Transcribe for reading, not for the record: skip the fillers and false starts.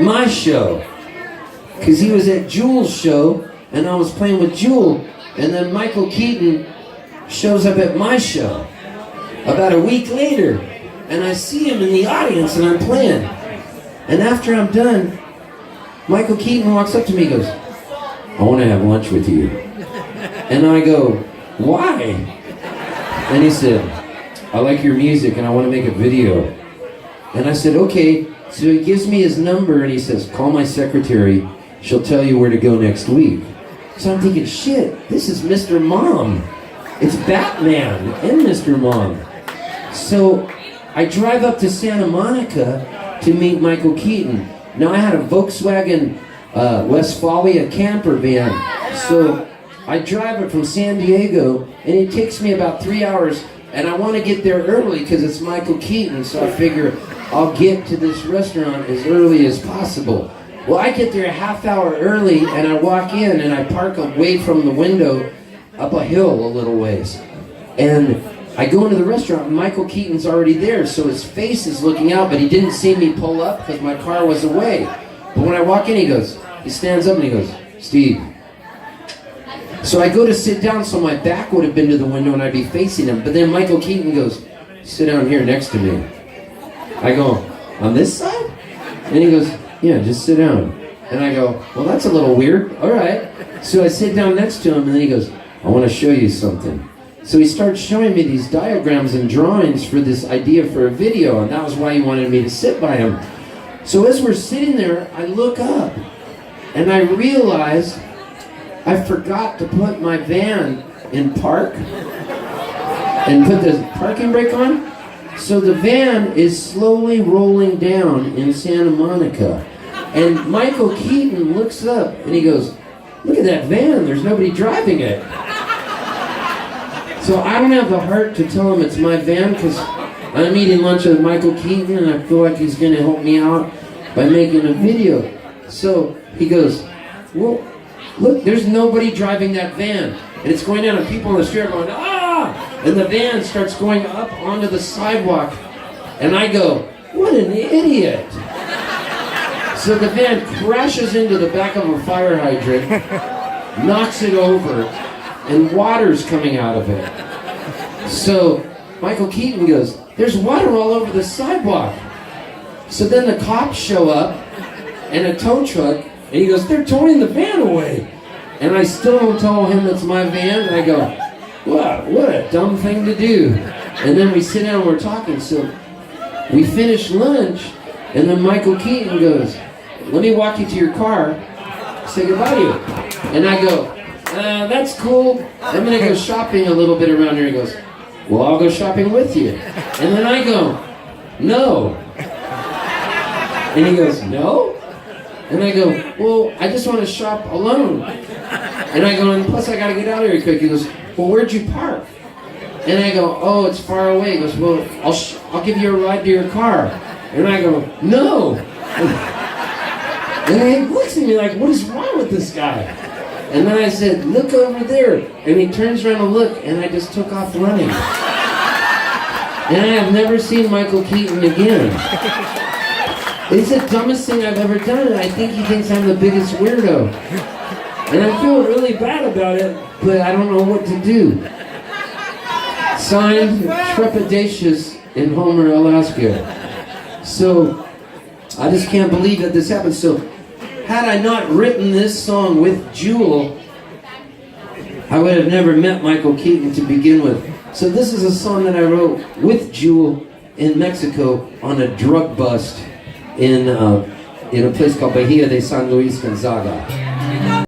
my show. Because he was at Jewel's show, and I was playing with Jewel, and then Michael Keaton shows up at my show about a week later, and I see him in the audience, and I'm playing. And after I'm done, Michael Keaton walks up to me and goes, "I want to have lunch with you." And I go, "Why?" And he said, "I like your music and I want to make a video." And I said, "Okay." So he gives me his number and he says, "Call my secretary. She'll tell you where to go next week." So I'm thinking, shit, this is Mr. Mom. It's Batman and Mr. Mom. So I drive up to Santa Monica to meet Michael Keaton. Now I had a Volkswagen Westfalia camper van. So I drive it from San Diego and it takes me about 3 hours, and I want to get there early because it's Michael Keaton, so I figure I'll get to this restaurant as early as possible. Well, I get there a half hour early and I walk in and I park away from the window up a hill a little ways. And I go into the restaurant and Michael Keaton's already there, so his face is looking out, but he didn't see me pull up because my car was away. But when I walk in, he stands up and he goes, "Steve." So I go to sit down so my back would have been to the window and I'd be facing him. But then Michael Keaton goes, "Sit down here next to me." I go, "On this side?" And he goes, "Yeah, just sit down." And I go, "Well, that's a little weird. All right." So I sit down next to him and then he goes, "I want to show you something." So he starts showing me these diagrams and drawings for this idea for a video, and that was why he wanted me to sit by him. So as we're sitting there, I look up and I realize I forgot to put my van in park and put the parking brake on. So the van is slowly rolling down in Santa Monica. And Michael Keaton looks up and he goes, "Look at that van, there's nobody driving it." So I don't have the heart to tell him it's my van because I'm eating lunch with Michael Keaton and I feel like he's going to help me out by making a video. So he goes, "Well, look, there's nobody driving that van." And it's going down and people on the street are going, "Ah!" And the van starts going up onto the sidewalk. And I go, "What an idiot." So the van crashes into the back of a fire hydrant, knocks it over, and water's coming out of it. So Michael Keaton goes, "There's water all over the sidewalk." So then the cops show up and a tow truck, and he goes, "They're towing the van away." And I still don't tell him it's my van, and I go, "Wow, what a dumb thing to do." And then we sit down and we're talking. So we finish lunch, and then Michael Keaton goes, "Let me walk you to your car, say goodbye to you." And I go, "That's cool. I'm going to go shopping a little bit around here." He goes, "Well, I'll go shopping with you." And then I go, "No." And he goes, "No?" And I go, "Well, I just want to shop alone." And I go, "And plus I got to get out of here quick." He goes, "Well, where'd you park?" And I go, "Oh, it's far away." He goes, "Well, I'll give you a ride to your car." And I go, "No." And he looks at me like, what is wrong with this guy? And then I said, "Look over there." And he turns around and look, and I just took off running. And I have never seen Michael Keaton again. It's the dumbest thing I've ever done, and I think he thinks I'm the biggest weirdo. And I feel really bad about it, but I don't know what to do. Signed, Trepidatious in Homer, Alaska. So, I just can't believe that this happened. So, had I not written this song with Jewel, I would have never met Michael Keaton to begin with. So this is a song that I wrote with Jewel in Mexico on a drug bust in a place called Bahia de San Luis Gonzaga.